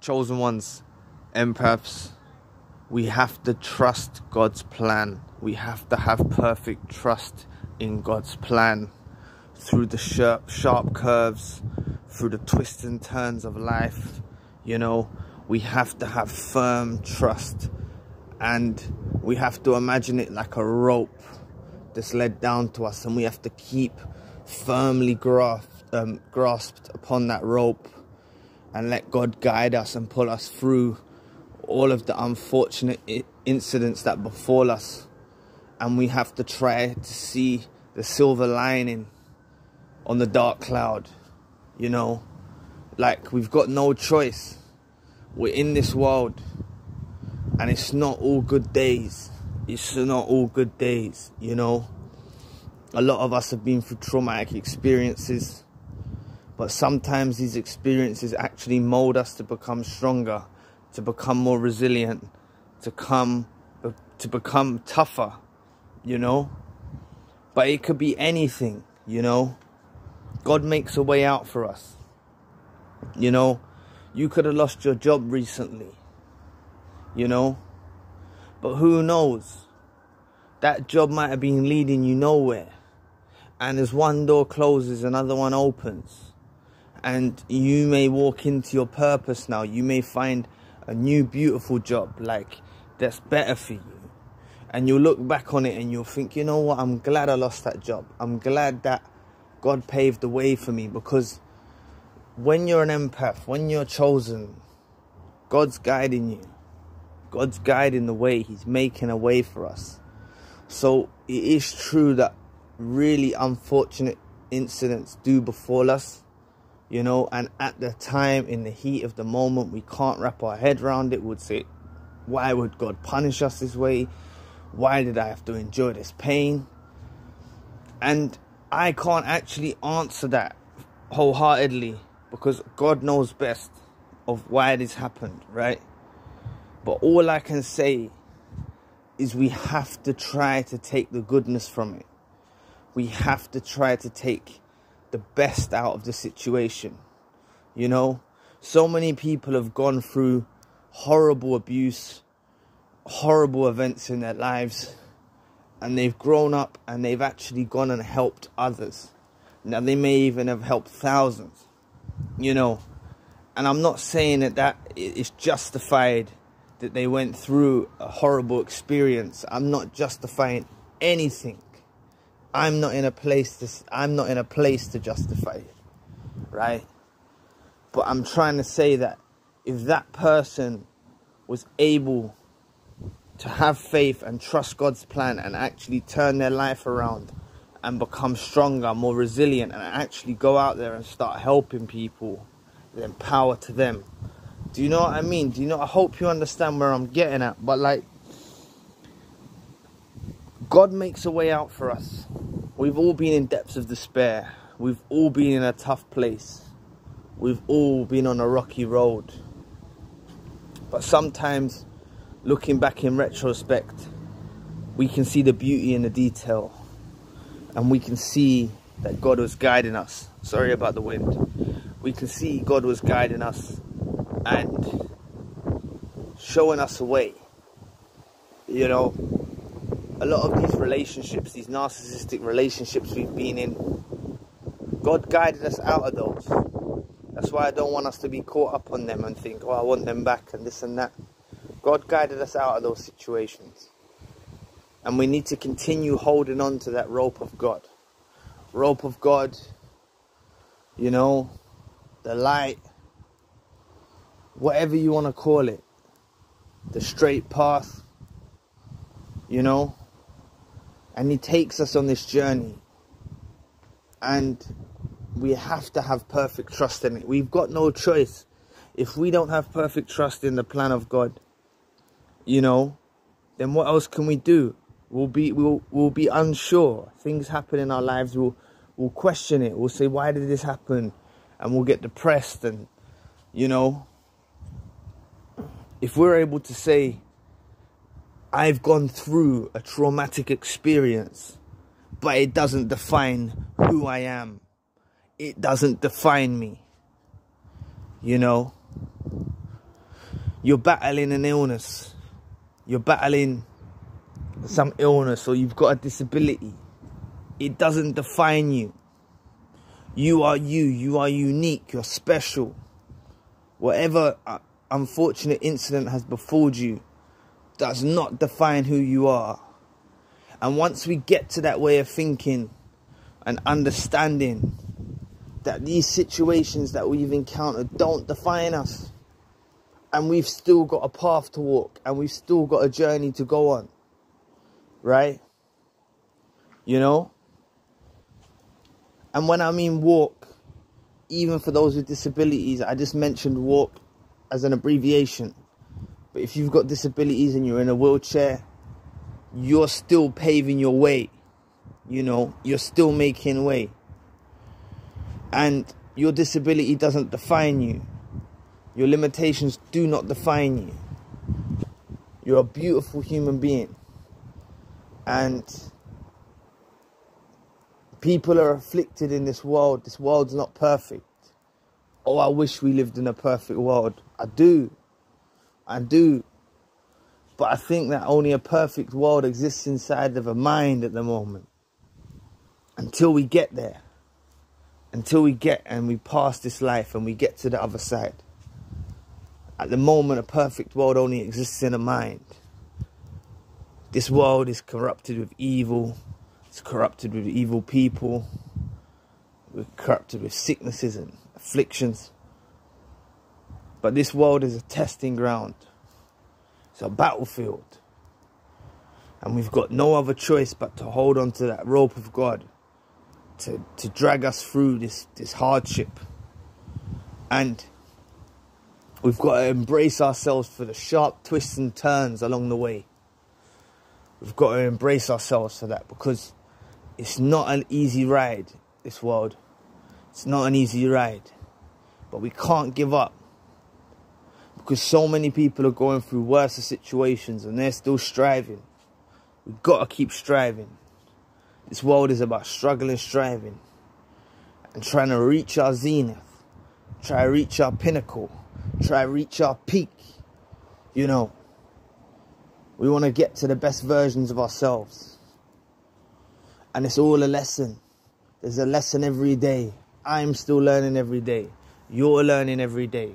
chosen ones, empaths, we have to trust God's plan. We have to have perfect trust in God's plan. Through the sharp curves, through the twists and turns of life, you know, we have to have firm trust. And we have to imagine it like a rope that's led down to us, and we have to keep firmly grasped upon that rope and let God guide us and pull us through all of the unfortunate incidents that befall us. And we have to try to see the silver lining on the dark cloud, you know, like we've got no choice. We're in this world, and it's not all good days. It's not all good days, you know. A lot of us have been through traumatic experiences, but sometimes these experiences actually mold us to become stronger, to become more resilient, to become tougher, you know. But it could be anything, you know. God makes a way out for us. You know, you could have lost your job recently, you know. But who knows? That job might have been leading you nowhere. And as one door closes, another one opens. And you may walk into your purpose now. You may find a new beautiful job, like, that's better for you. And you'll look back on it and you'll think, you know what, I'm glad I lost that job. I'm glad that God paved the way for me. Because when you're an empath, when you're chosen, God's guiding you. God's guiding the way. He's making a way for us. So it is true that really unfortunate incidents do befall us, you know, and at the time, in the heat of the moment, we can't wrap our head around it. We'd say, why would God punish us this way? Why did I have to endure this pain? And I can't actually answer that wholeheartedly, because God knows best of why this happened, right? But all I can say is we have to try to take the goodness from it. We have to try to take the best out of the situation. You know, so many people have gone through horrible abuse, horrible events in their lives, and they've grown up and they've actually gone and helped others. Now, they may even have helped thousands, you know, and I'm not saying that it's justified that they went through a horrible experience. I'm not justifying anything. I'm not in a place to justify it, right? But I'm trying to say that if that person was able to have faith and trust God's plan and actually turn their life around and become stronger, more resilient, and actually go out there and start helping people, then power to them. Do you know what I mean? I hope you understand where I'm getting at. But like, God makes a way out for us. We've all been in depths of despair. We've all been in a tough place. We've all been on a rocky road. But sometimes, looking back in retrospect, we can see the beauty in the detail. And we can see that God was guiding us. Sorry about the wind. We can see God was guiding us and showing us a way. You know, a lot of these relationships, these narcissistic relationships we've been in, God guided us out of those. That's why I don't want us to be caught up on them and think, oh, I want them back and this and that. God guided us out of those situations. And we need to continue holding on to that rope of God. Rope of God, you know, the light, whatever you want to call it. The straight path, you know. And He takes us on this journey. And we have to have perfect trust in it. We've got no choice. If we don't have perfect trust in the plan of God, you know, then what else can we do? We'll be unsure. Things happen in our lives. We'll question it. We'll say, why did this happen? And we'll get depressed. And, you know, if we're able to say, I've gone through a traumatic experience, but it doesn't define who I am. It doesn't define me. You know, you're battling an illness, you're battling some illness, or you've got a disability, it doesn't define you. You are you. You are unique. You're special. Whatever unfortunate incident has befallen you does not define who you are. And once we get to that way of thinking and understanding that these situations that we've encountered don't define us, and we've still got a path to walk, and we've still got a journey to go on, right? You know? And when I mean walk, even for those with disabilities, I just mentioned walk as an abbreviation. But if you've got disabilities and you're in a wheelchair, you're still paving your way. You know, you're still making way. And your disability doesn't define you. Your limitations do not define you. You're a beautiful human being. And people are afflicted in this world. This world's not perfect. Oh, I wish we lived in a perfect world. I do. But I think that only a perfect world exists inside of a mind at the moment. Until we get there. Until we get and we pass this life and we get to the other side. At the moment, a perfect world only exists in a mind. This world is corrupted with evil. It's corrupted with evil people. We're corrupted with sicknesses and afflictions. But this world is a testing ground. It's a battlefield. And we've got no other choice but to hold on to that rope of God. To drag us through this hardship. And we've got to embrace ourselves for the sharp twists and turns along the way. We've got to embrace ourselves for that, because it's not an easy ride, this world. It's not an easy ride. But we can't give up. Because so many people are going through worse situations and they're still striving. We've got to keep striving. This world is about struggling, striving. And trying to reach our zenith. Try to reach our pinnacle. Try to reach our peak. You know. We want to get to the best versions of ourselves. And it's all a lesson. There's a lesson every day. I'm still learning every day. You're learning every day.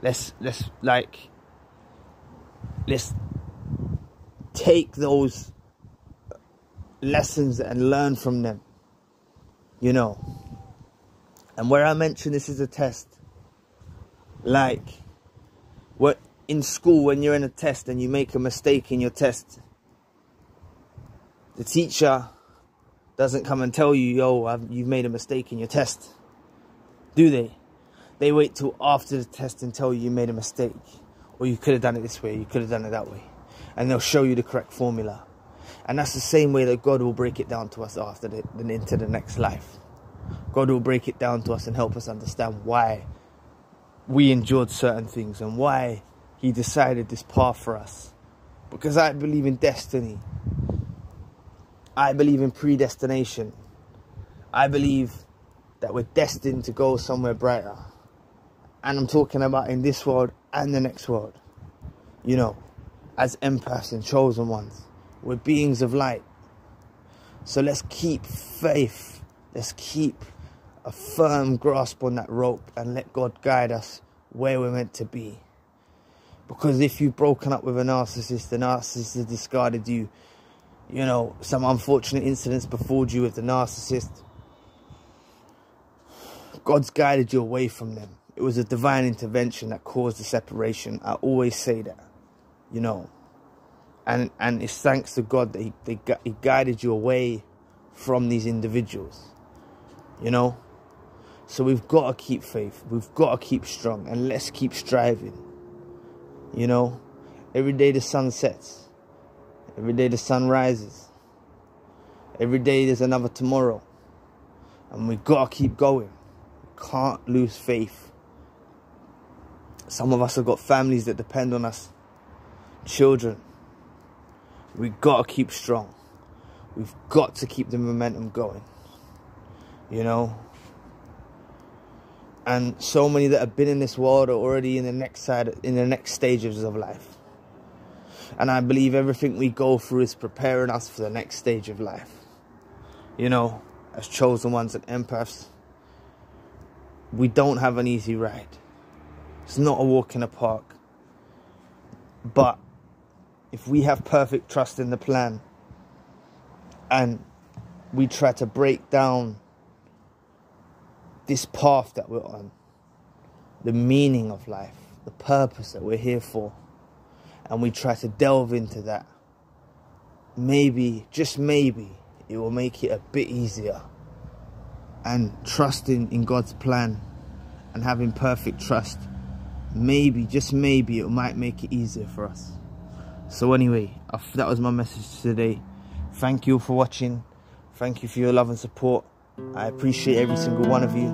Let's take those lessons and learn from them. You know. And where I mention this is a test. Like, what in school, when you're in a test and you make a mistake in your test, the teacher doesn't come and tell you, yo, you've made a mistake in your test. Do they? They wait till after the test and tell you made a mistake. Or you could have done it this way, you could have done it that way. And they'll show you the correct formula. And that's the same way that God will break it down to us after into the next life. God will break it down to us and help us understand why we endured certain things and why He decided this path for us. Because I believe in destiny. I believe in predestination. I believe that we're destined to go somewhere brighter. And I'm talking about in this world and the next world. You know, as empaths and chosen ones. We're beings of light. So let's keep faith. Let's keep a firm grasp on that rope and let God guide us where we're meant to be. Because if you've broken up with a narcissist, the narcissist has discarded you, you know, some unfortunate incidents befalled you with the narcissist, God's guided you away from them. It was a divine intervention that caused the separation. I always say that, you know. And it's thanks to God that he guided you away from these individuals, you know. So we've got to keep faith. We've got to keep strong. And let's keep striving, you know. Every day the sun sets. Every day the sun rises. Every day there's another tomorrow. And we've got to keep going. We can't lose faith. Some of us have got families that depend on us. Children. We've got to keep strong. We've got to keep the momentum going. You know. And so many that have been in this world are already in the next stages of life. And I believe everything we go through is preparing us for the next stage of life. You know, as chosen ones and empaths, we don't have an easy ride. It's not a walk in the park. But if we have perfect trust in the plan and we try to break down this path that we're on, the meaning of life, the purpose that we're here for, and we try to delve into that, maybe, just maybe, it will make it a bit easier. And trusting in God's plan and having perfect trust, maybe, just maybe, it might make it easier for us. So anyway, that was my message today. Thank you for watching. Thank you for your love and support. I appreciate every single one of you.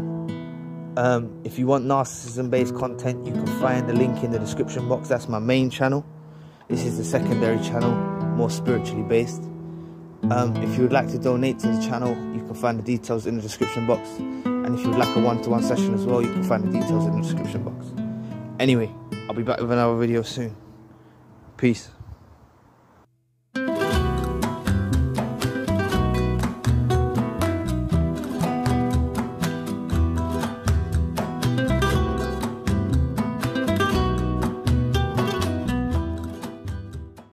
If you want narcissism-based content, you can find the link in the description box. That's my main channel. This is the secondary channel, more spiritually based. If you would like to donate to the channel, you can find the details in the description box. And if you would like a one-to-one session as well, you can find the details in the description box. Anyway, I'll be back with another video soon. Peace.